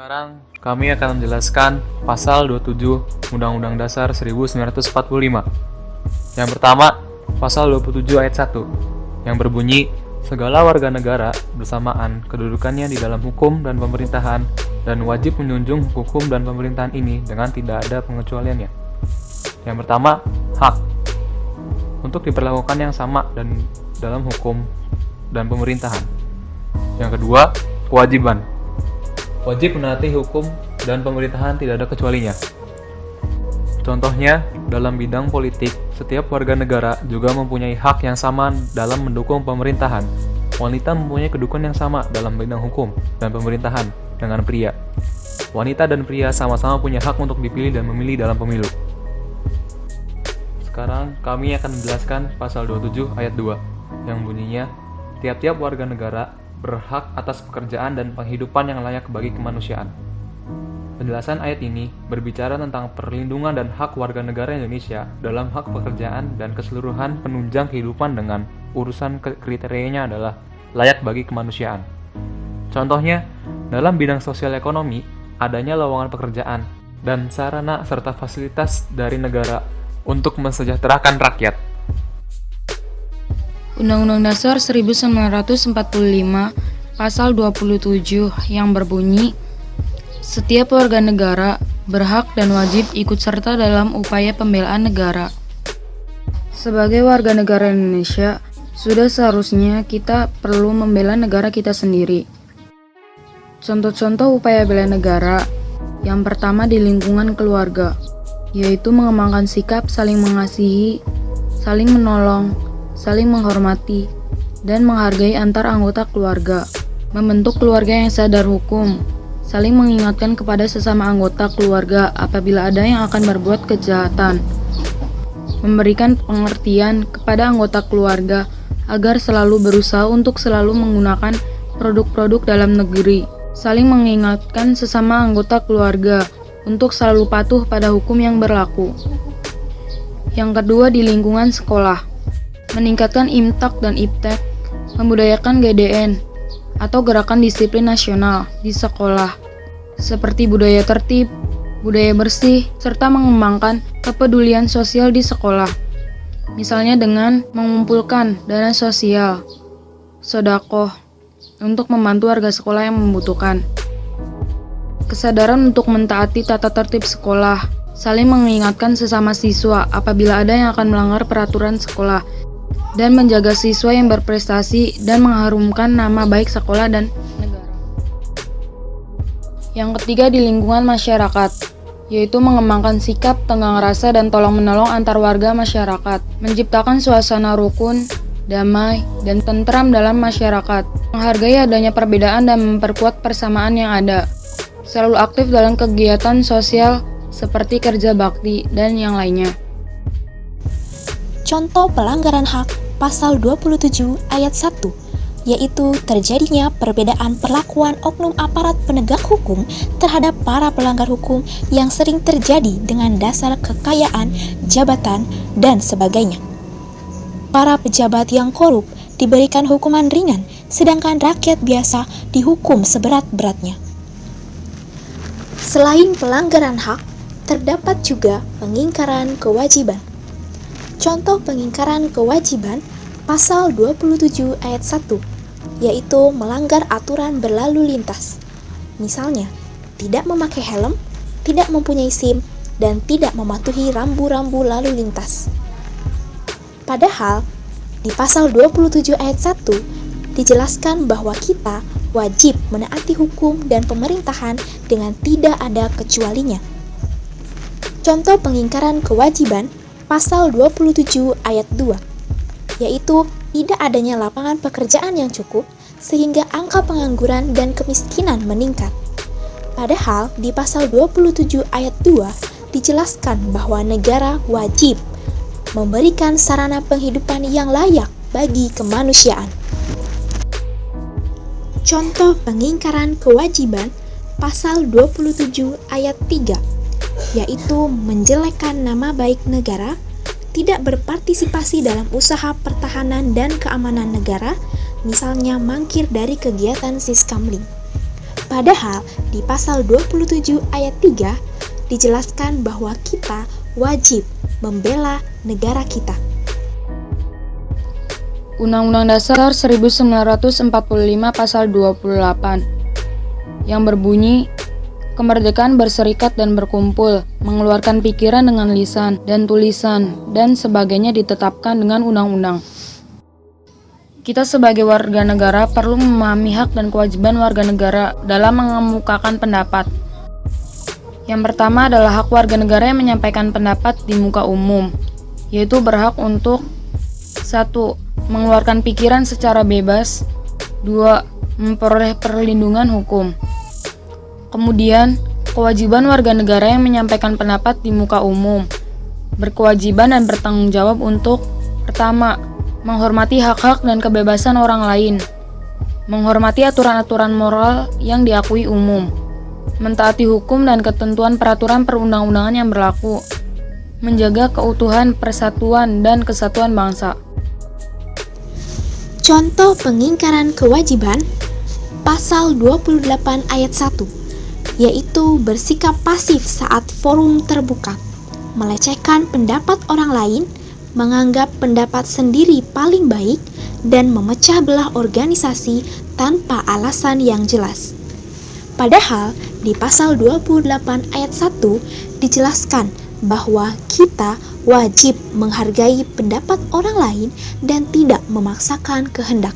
Sekarang kami akan menjelaskan pasal 27 Undang-Undang Dasar 1945. Yang pertama, pasal 27 ayat 1 yang berbunyi, segala warga negara bersamaan kedudukannya di dalam hukum dan pemerintahan dan wajib menjunjung hukum dan pemerintahan ini dengan tidak ada pengecualiannya. Yang pertama, hak untuk diperlakukan yang sama dan dalam hukum dan pemerintahan. Yang kedua, kewajiban wajib menaati hukum dan pemerintahan tidak ada kecualinya. Contohnya, dalam bidang politik, setiap warga negara juga mempunyai hak yang sama dalam mendukung pemerintahan. Wanita mempunyai kedudukan yang sama dalam bidang hukum dan pemerintahan dengan pria. Wanita dan pria sama-sama punya hak untuk dipilih dan memilih dalam pemilu. Sekarang kami akan menjelaskan pasal 27 ayat 2 yang bunyinya, tiap-tiap warga negara berhak atas pekerjaan dan penghidupan yang layak bagi kemanusiaan. Penjelasan ayat ini berbicara tentang perlindungan dan hak warga negara Indonesia dalam hak pekerjaan dan keseluruhan penunjang kehidupan dengan urusan kriterianya adalah layak bagi kemanusiaan. Contohnya, dalam bidang sosial ekonomi, adanya lowongan pekerjaan dan sarana serta fasilitas dari negara untuk mensejahterakan rakyat. Undang-Undang Dasar 1945 Pasal 27 yang berbunyi, setiap warga negara berhak dan wajib ikut serta dalam upaya pembelaan negara. Sebagai warga negara Indonesia, sudah seharusnya kita perlu membela negara kita sendiri. Contoh-contoh upaya bela negara, yang pertama di lingkungan keluarga, yaitu mengembangkan sikap saling mengasihi, saling menolong, saling menghormati, dan menghargai antar anggota keluarga, membentuk keluarga yang sadar hukum, saling mengingatkan kepada sesama anggota keluarga apabila ada yang akan berbuat kejahatan, memberikan pengertian kepada anggota keluarga agar selalu berusaha untuk selalu menggunakan produk-produk dalam negeri, saling mengingatkan sesama anggota keluarga untuk selalu patuh pada hukum yang berlaku. Yang kedua di lingkungan sekolah, meningkatkan IMTAK dan IPTEK, membudayakan GDN atau gerakan disiplin nasional di sekolah, seperti budaya tertib, budaya bersih, serta mengembangkan kepedulian sosial di sekolah. Misalnya dengan mengumpulkan dana sosial, sedekah, untuk membantu warga sekolah yang membutuhkan. Kesadaran untuk mentaati tata tertib sekolah, saling mengingatkan sesama siswa apabila ada yang akan melanggar peraturan sekolah, dan menjaga siswa yang berprestasi dan mengharumkan nama baik sekolah dan negara. Yang ketiga di lingkungan masyarakat, yaitu mengembangkan sikap tenggang rasa dan tolong-menolong antar warga masyarakat, menciptakan suasana rukun, damai, dan tentram dalam masyarakat, menghargai adanya perbedaan dan memperkuat persamaan yang ada, selalu aktif dalam kegiatan sosial seperti kerja bakti dan yang lainnya. Contoh pelanggaran hak Pasal 27 ayat 1, yaitu terjadinya perbedaan perlakuan oknum aparat penegak hukum terhadap para pelanggar hukum yang sering terjadi dengan dasar kekayaan, jabatan, dan sebagainya. Para pejabat yang korup diberikan hukuman ringan, sedangkan rakyat biasa dihukum seberat-beratnya. Selain pelanggaran hak, terdapat juga pengingkaran kewajiban. Contoh pengingkaran kewajiban Pasal 27 ayat 1, yaitu melanggar aturan berlalu lintas. Misalnya, tidak memakai helm, tidak mempunyai SIM, dan tidak mematuhi rambu-rambu lalu lintas. Padahal, di pasal 27 ayat 1 dijelaskan bahwa kita wajib menaati hukum dan pemerintahan dengan tidak ada kecualinya. Contoh pengingkaran kewajiban Pasal 27 ayat 2, yaitu tidak adanya lapangan pekerjaan yang cukup sehingga angka pengangguran dan kemiskinan meningkat. Padahal di pasal 27 ayat 2 dijelaskan bahwa negara wajib memberikan sarana penghidupan yang layak bagi kemanusiaan. Contoh pengingkaran kewajiban Pasal 27 ayat 3, yaitu menjelekkan nama baik negara tidak berpartisipasi dalam usaha pertahanan dan keamanan negara, misalnya mangkir dari kegiatan Siskamling. Padahal di pasal 27 ayat 3 dijelaskan bahwa kita wajib membela negara kita. Undang-Undang Dasar 1945 Pasal 28 yang berbunyi, kemerdekaan berserikat dan berkumpul, mengeluarkan pikiran dengan lisan dan tulisan, dan sebagainya ditetapkan dengan undang-undang. Kita sebagai warga negara perlu memahami hak dan kewajiban warga negara dalam mengemukakan pendapat. Yang pertama adalah hak warga negara yang menyampaikan pendapat di muka umum, yaitu berhak untuk 1. Mengeluarkan pikiran secara bebas. 2. Memperoleh perlindungan hukum. Kemudian, kewajiban warga negara yang menyampaikan pendapat di muka umum berkewajiban dan bertanggung jawab untuk: pertama, menghormati hak-hak dan kebebasan orang lain, menghormati aturan-aturan moral yang diakui umum, mentaati hukum dan ketentuan peraturan perundang-undangan yang berlaku, menjaga keutuhan, persatuan, dan kesatuan bangsa. Contoh pengingkaran kewajiban pasal 28 ayat 1, yaitu bersikap pasif saat forum terbuka, melecehkan pendapat orang lain, menganggap pendapat sendiri paling baik, dan memecah belah organisasi tanpa alasan yang jelas. Padahal di pasal 28 ayat 1 dijelaskan bahwa kita wajib menghargai pendapat orang lain dan tidak memaksakan kehendak.